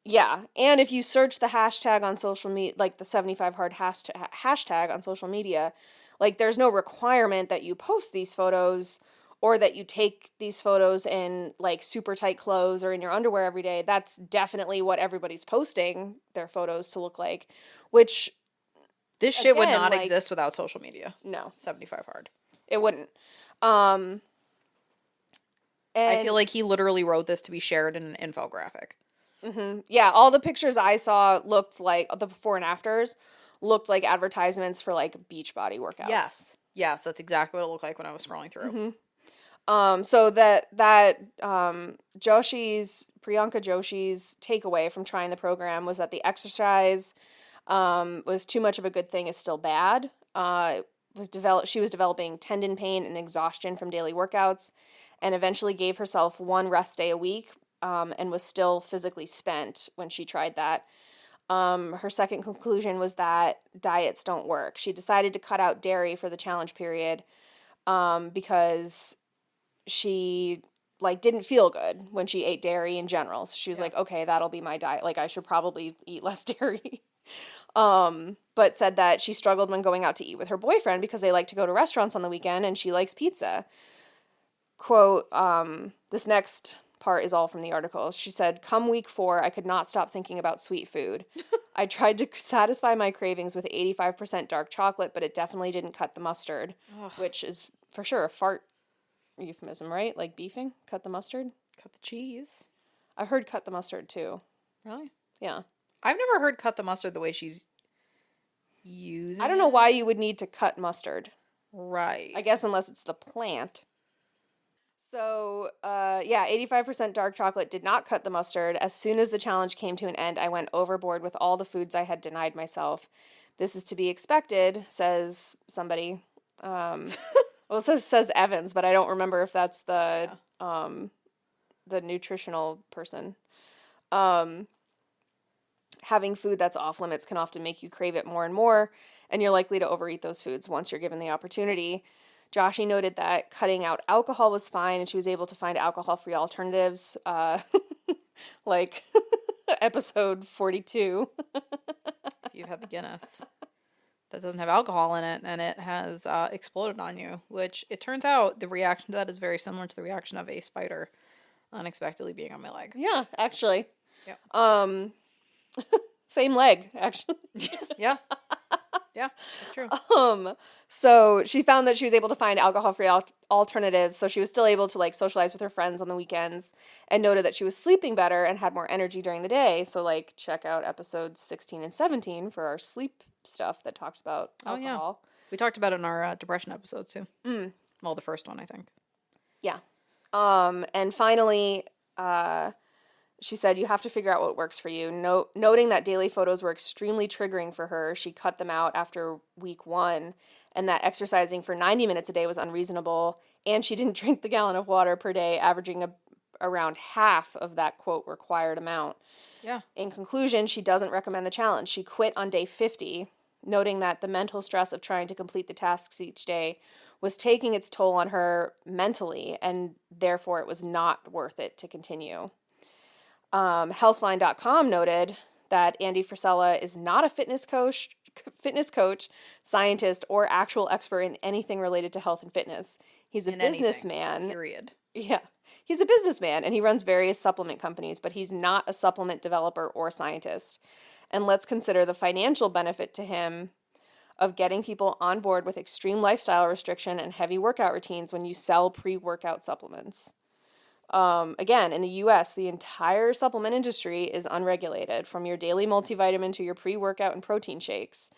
Yeah, and if you search the hashtag on social media, like the 75 hard hashtag on social media, like there's no requirement that you post these photos or that you take these photos in like super tight clothes or in your underwear every day. That's definitely what everybody's posting their photos to look like, which this shit would not exist without social media. No. 75 hard. It wouldn't. And I feel like he literally wrote this to be shared in an infographic. Mm-hmm. Yeah, all the pictures I saw looked like, the before and afters, looked like advertisements for, like, beach body workouts. Yes, that's exactly what it looked like when I was scrolling through. So Priyanka Joshi's takeaway from trying the program was that the exercise was too much of a good thing is still bad. She was developing tendon pain and exhaustion from daily workouts, and eventually gave herself one rest day a week, and was still physically spent when she tried that. Her second conclusion was that diets don't work. She decided to cut out dairy for the challenge period, because she like didn't feel good when she ate dairy in general. So she was Yeah. like, okay, that'll be my diet. Like I should probably eat less dairy. But said that she struggled when going out to eat with her boyfriend because they like to go to restaurants on the weekend and she likes pizza. Quote, this next part is all from the article. She said, come week 4, I could not stop thinking about sweet food. I tried to satisfy my cravings with 85% dark chocolate, but it definitely didn't cut the mustard, Ugh. which is for sure a fart euphemism, right? Like beefing? Cut the mustard? Cut the cheese. I've heard cut the mustard too. Really? Yeah. I've never heard cut the mustard the way she's using I don't know it. why you would need to cut mustard. Right. I guess unless it's the plant. So, yeah, 85% dark chocolate did not cut the mustard. As soon as the challenge came to an end, I went overboard with all the foods I had denied myself. This is to be expected, says somebody. Well, it says Evans, but I don't remember if that's the nutritional person. Having food that's off limits can often make you crave it more and more, and you're likely to overeat those foods once you're given the opportunity. Joshi noted that cutting out alcohol was fine, and she was able to find alcohol-free alternatives, like episode 42. If you have the Guinness that doesn't have alcohol in it and it has exploded on you, which it turns out the reaction to that is very similar to the reaction of a spider unexpectedly being on my leg. Yeah, actually. Yeah. Same leg, actually. Yeah. Yeah, that's true. So she found that she was able to find alcohol-free alternatives, so she was still able to like socialize with her friends on the weekends, and noted that she was sleeping better and had more energy during the day. So like check out episodes 16 and 17 for our sleep stuff that talks about alcohol. Oh, yeah. We talked about it in our depression episodes too. Well, the first one, I think. Yeah. And finally, she said, you have to figure out what works for you. Noting that daily photos were extremely triggering for her, she cut them out after week 1, and that exercising for 90 minutes a day was unreasonable, and she didn't drink the gallon of water per day, averaging around half of that, quote, required amount. Yeah. In conclusion, she doesn't recommend the challenge. She quit on day 50, noting that the mental stress of trying to complete the tasks each day was taking its toll on her mentally, and therefore it was not worth it to continue. Healthline.com noted that Andy Frisella is not a fitness coach, scientist, or actual expert in anything related to health and fitness. He's a businessman. Period. Yeah. He's a businessman, and he runs various supplement companies, but he's not a supplement developer or scientist. And let's consider the financial benefit to him of getting people on board with extreme lifestyle restriction and heavy workout routines when you sell pre-workout supplements. Again, in the US, the entire supplement industry is unregulated, from your daily multivitamin to your pre-workout and protein shakes.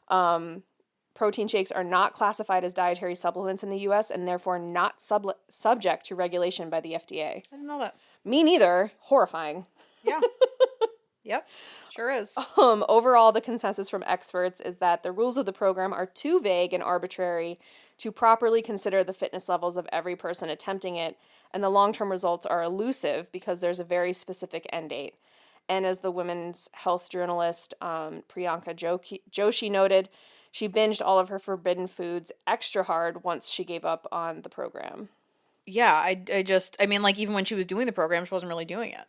Protein shakes are not classified as dietary supplements in the US and therefore not subject to regulation by the FDA. I didn't know that. Me neither. Horrifying. Yeah. Yep. Sure is. Overall, the consensus from experts is that the rules of the program are too vague and arbitrary to properly consider the fitness levels of every person attempting it, and the long-term results are elusive because there's a very specific end date. And as the women's health journalist Priyanka Joshi noted, she binged all of her forbidden foods extra hard once she gave up on the program. Yeah, I mean, like, even when she was doing the program, she wasn't really doing it.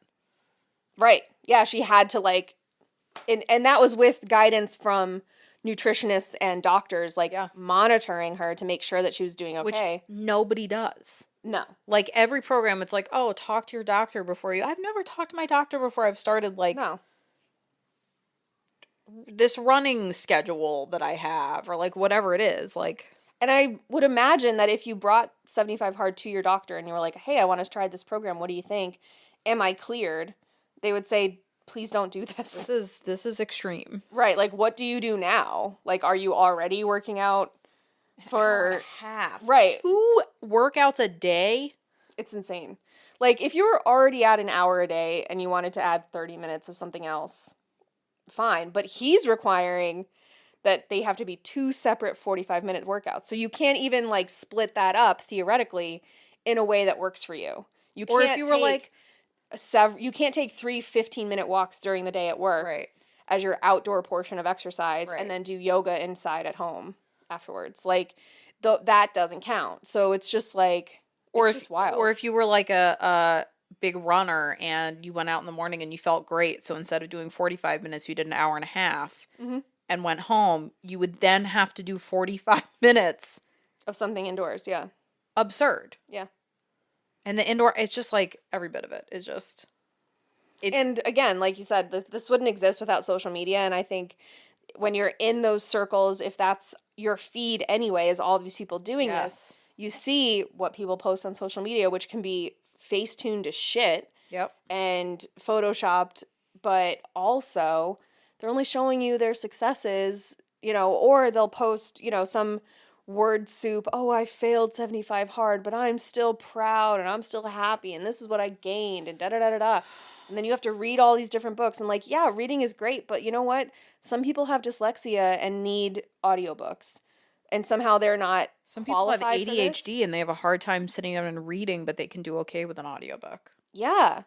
Right. Yeah, she had to, like, and that was with guidance from nutritionists and doctors, like, monitoring her to make sure that she was doing okay. Which nobody does. No. Like, every program, it's like, oh, talk to your doctor before you... I've never talked to my doctor before I've started, like... No. This running schedule that I have, or, like, whatever it is, like... And I would imagine that if you brought 75 Hard to your doctor and you were like, hey, I want to try this program, what do you think? Am I cleared? They would say, please don't do this. This is extreme. Right, like, what do you do now? Like, are you already working out Hour and for a half. right. 2 workouts a day? It's insane. Like, if you were already at an hour a day and you wanted to add 30 minutes of something else, fine. But he's requiring that they have to be 2 separate 45-minute workouts. So you can't even, like, split that up, theoretically, in a way that works for you. You Or if can't you were like, you can't take 3 15-minute walks during the day at work right, as your outdoor portion of exercise and right. then do yoga inside at home afterwards. Like, that doesn't count. So it's just like, Or it's if just wild. or if you were like a big runner and you went out in the morning and you felt great, so instead of doing 45 minutes, you did an hour and a half Mm-hmm. and went home, you would then have to do 45 minutes. Of something indoors, yeah. Absurd. Yeah. And the indoor, it's just like every bit of it is just, And again, like you said, this wouldn't exist without social media. And I think when you're in those circles, if that's your feed anyway, is all these people doing this, yes. you see what people post on social media, which can be face tuned to shit Yep. and photoshopped, but also they're only showing you their successes, or they'll post, some word soup. Oh, I failed 75 hard, but I'm still proud and I'm still happy and this is what I gained and da da da da da. And then you have to read all these different books and, like, yeah, reading is great, but you know what? Some people have dyslexia and need audiobooks. And somehow they're not Some people have qualified for this. ADHD and they have a hard time sitting down and reading, but they can do okay with an audiobook. Yeah.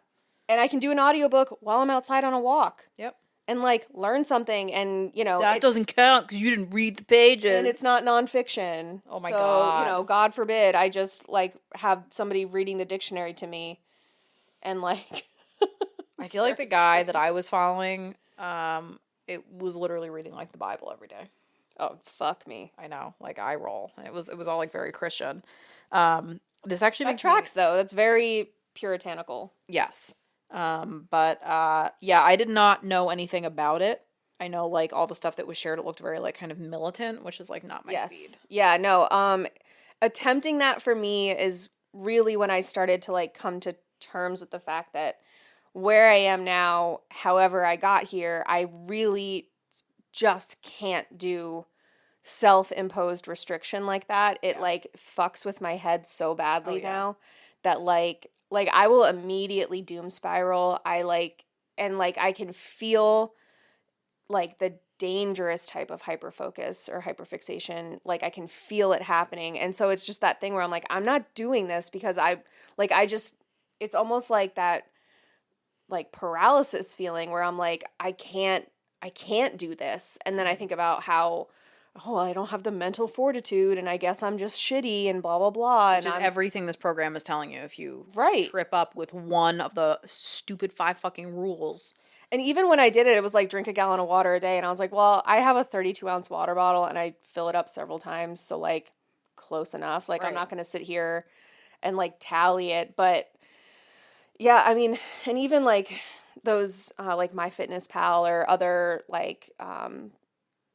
And I can do an audiobook while I'm outside on a walk. Yep. And, like, learn something and, That doesn't count because you didn't read the pages. and it's not nonfiction. Oh my so, God. God forbid I just, like, have somebody reading the dictionary to me and, like... I feel like the guy that I was following, it was literally reading like the Bible every day. Oh, fuck me. I know, like I roll. And it was all like very Christian. This actually That makes tracks, though. That's very puritanical. yes. But yeah, I did not know anything about it. I know like all the stuff that was shared, it looked very like kind of militant, which is like not my speed. Yeah, no. Attempting that for me is really when I started to, like, come to terms with the fact that where I am now, however I got here, I really just can't do self-imposed restriction like that. It like fucks with my head so badly now that like I will immediately doom spiral. I can feel like the dangerous type of hyperfocus or hyperfixation. Like, I can feel it happening. And so it's just that thing where I'm like, I'm not doing this because it's almost like that, like, paralysis feeling where I'm like, I can't do this. And then I think about how, oh, I don't have the mental fortitude and I guess I'm just shitty and blah, blah, blah. Which is everything this program is telling you if you trip up with one of the stupid 5 fucking rules. And even when I did it, it was like drink a gallon of water a day. And I was like, well, I have a 32-ounce water bottle and I fill it up several times. So, like, close enough. Like, I'm not going to sit here and, like, tally it. But yeah, I mean, and even like those, like MyFitnessPal or other like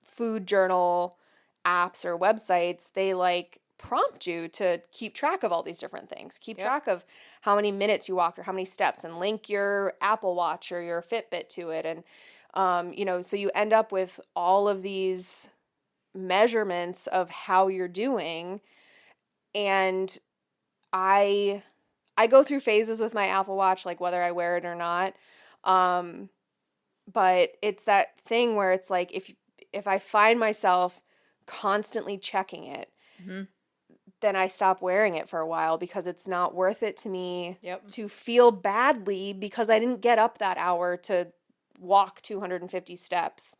food journal apps or websites, they like prompt you to keep track of all these different things. Keep track of how many minutes you walked or how many steps and link your Apple Watch or your Fitbit to it. And, so you end up with all of these measurements of how you're doing. And I go through phases with my Apple Watch, like whether I wear it or not. But it's that thing where it's like, if I find myself constantly checking it, then I stop wearing it for a while because it's not worth it to me to feel badly because I didn't get up that hour to walk 250 steps.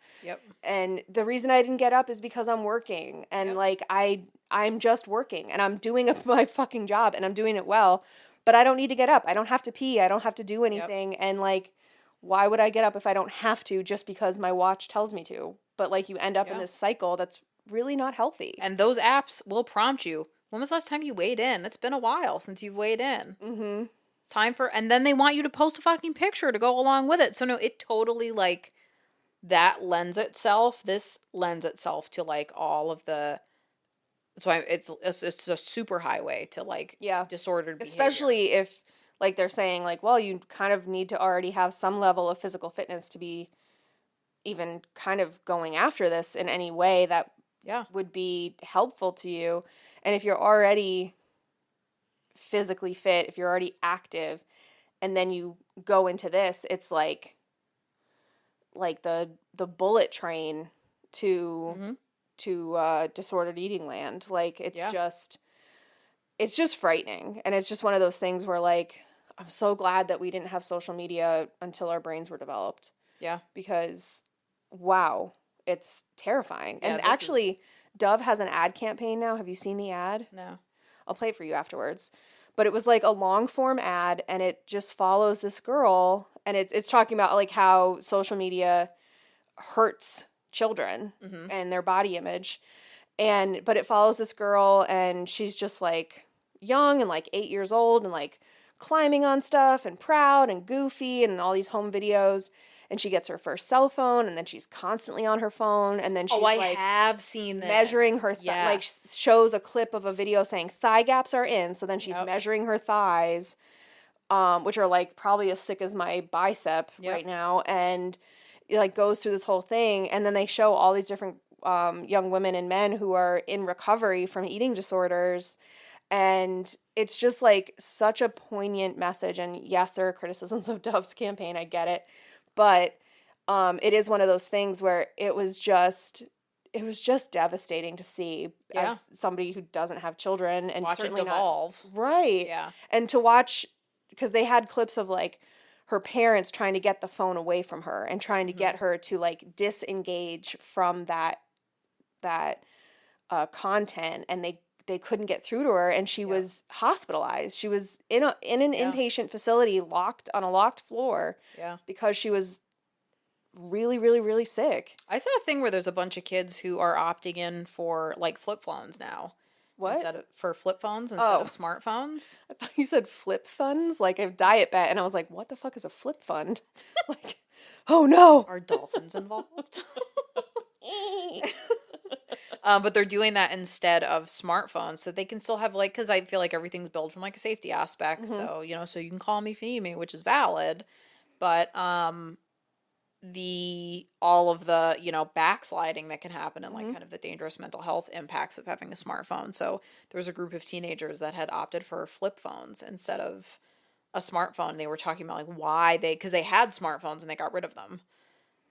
And the reason I didn't get up is because I'm working and like I'm just working and I'm doing my fucking job and I'm doing it well, but I don't need to get up. I don't have to pee. I don't have to do anything. And like, why would I get up if I don't have to just because my watch tells me to? But like, you end up in this cycle that's really not healthy. And those apps will prompt you. When was the last time you weighed in? It's been a while since you've weighed in. Mm-hmm. It's time for, and then they want you to post a fucking picture to go along with it. So no, it totally like, this lends itself to like all of the, that's why it's a super highway to like disordered behavior. Especially if like they're saying like, well, you kind of need to already have some level of physical fitness to be even kind of going after this in any way that Yeah. would be helpful to you. And if you're already physically fit, if you're already active, and then you go into this, it's like the bullet train to Mm-hmm. disordered eating land. Like Yeah. it's just frightening, and it's just one of those things where like I'm so glad that we didn't have social media until our brains were developed, Yeah. because wow, it's terrifying. Yeah, And this is actually, Dove has an ad campaign now. Have you seen the ad? no. I'll play it for you afterwards. But it was like a long form ad, and it just follows this girl, and it's talking about like how social media hurts children Mm-hmm. and their body image. And but it follows this girl, and she's just like young and like 8 years old and like climbing on stuff and proud and goofy and all these home videos. And she gets her first cell phone, and then she's constantly on her phone, and then Oh, she's I like have seen measuring this. her like Yes. shows a clip of a video saying thigh gaps are in, so then she's Yep. measuring her thighs, which are like probably as thick as my bicep Yep. right now, and it like goes through this whole thing. And then they show all these different young women and men who are in recovery from eating disorders, and it's just like such a poignant message. And yes, there are criticisms of Dove's campaign, I get it, but it is one of those things where it was just devastating to see Yeah. as somebody who doesn't have children, and Watch it certainly not devolve. right. Yeah. And to watch, because they had clips of like her parents trying to get the phone away from her and trying to Mm-hmm. get her to like disengage from that content, and they couldn't get through to her, and she Yeah. was hospitalized. She was in an Yeah. inpatient facility, locked on a locked floor, Yeah. because she was really, really, really sick. I saw a thing where there's a bunch of kids who are opting in for like flip phones now. What? For flip phones instead Oh, of smartphones. I thought you said flip funds, like a diet bet, and I was like, what the fuck is a flip fund? Like, oh no. Are dolphins involved? But they're doing that instead of smartphones, so they can still have like, because I feel like everything's built from like a safety aspect. Mhm. So so you can call me if you need me, which is valid. But all of the backsliding that can happen, and like Mhm. kind of the dangerous mental health impacts of having a smartphone. So there was a group of teenagers that had opted for flip phones instead of a smartphone. They were talking about like why because they had smartphones and they got rid of them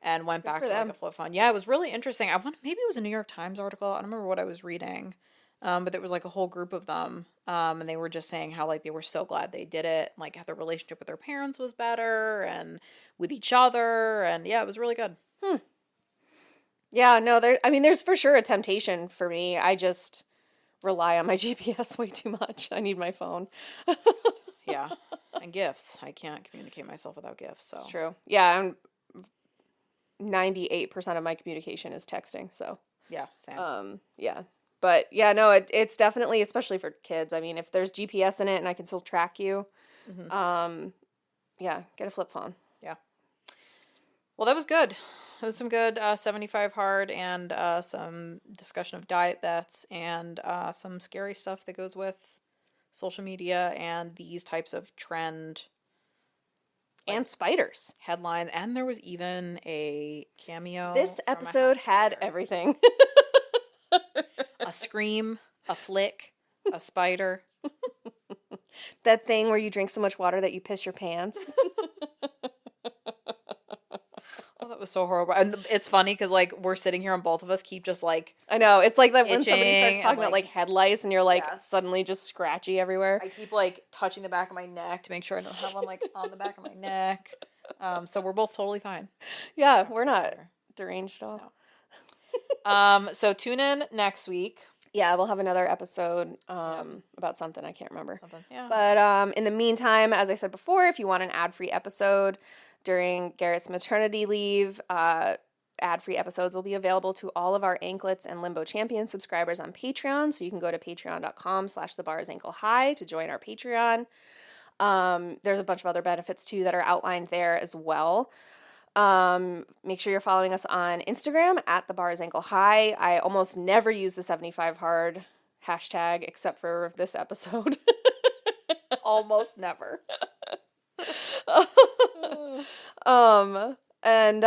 and went Good back for to like a them. flip phone. Yeah, it was really interesting. Maybe it was a New York Times article. I don't remember what I was reading. But there was like a whole group of them. And they were just saying how like they were so glad they did it, like how their relationship with their parents was better and with each other. And yeah, it was really good. Yeah, no, there's for sure a temptation for me. I just rely on my GPS way too much. I need my phone. Yeah. And gifts. I can't communicate myself without gifts. So It's true. Yeah, 98% of my communication is texting, so yeah, same. yeah. But yeah, no, it's definitely, especially for kids. I mean, if there's GPS in it and I can still track you, Hmm. yeah, get a flip phone. Yeah. Well, that was good. It was some good 75 hard and some discussion of diet bets and some scary stuff that goes with social media and these types of trend like And spiders. headlines. And there was even a cameo. This from a episode house had spider. everything. A scream, a flick, a spider. That thing where you drink so much water that you piss your pants. Oh, that was so horrible. And it's funny because like we're sitting here and both of us keep just like I know. It's like that when somebody itching starts and, talking about like head lice and you're like Yes. suddenly just scratchy everywhere. I keep like touching the back of my neck to make sure I don't have one like on the back of my neck. So we're both totally fine. Yeah, after we're this not letter. deranged at all. No. So tune in next week. Yeah, we'll have another episode about something I can't remember. Something. Yeah. But in the meantime, as I said before, if you want an ad-free episode during Garrett's maternity leave, ad-free episodes will be available to all of our Anklets and Limbo Champion subscribers on Patreon. So you can go to patreon.com/thebarsankle-high to join our Patreon. There's a bunch of other benefits too that are outlined there as well. Make sure you're following us on Instagram at @thebarsankle-high. I almost never use the 75 hard hashtag except for this episode. Almost never. And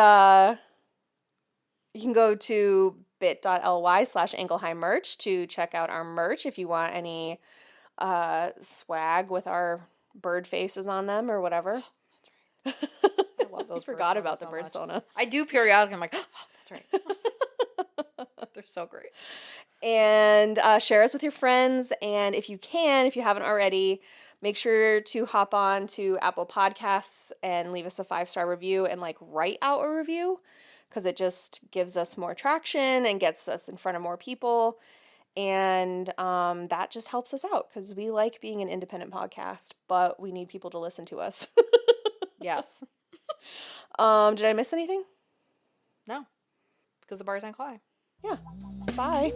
you can go to bit.ly/ankle-high merch to check out our merch if you want any swag with our bird faces on them or whatever. I love those. You forgot about the bird sonas. I do periodically. I'm like, oh, that's right. They're so great. And share us with your friends. And if you can, if you haven't already, make sure to hop on to Apple Podcasts and leave us a 5-star review and like write out a review, because it just gives us more traction and gets us in front of more people. And that just helps us out because we like being an independent podcast, but we need people to listen to us. Yes. Did I miss anything? No, because the bars aren't high. Yeah. Bye.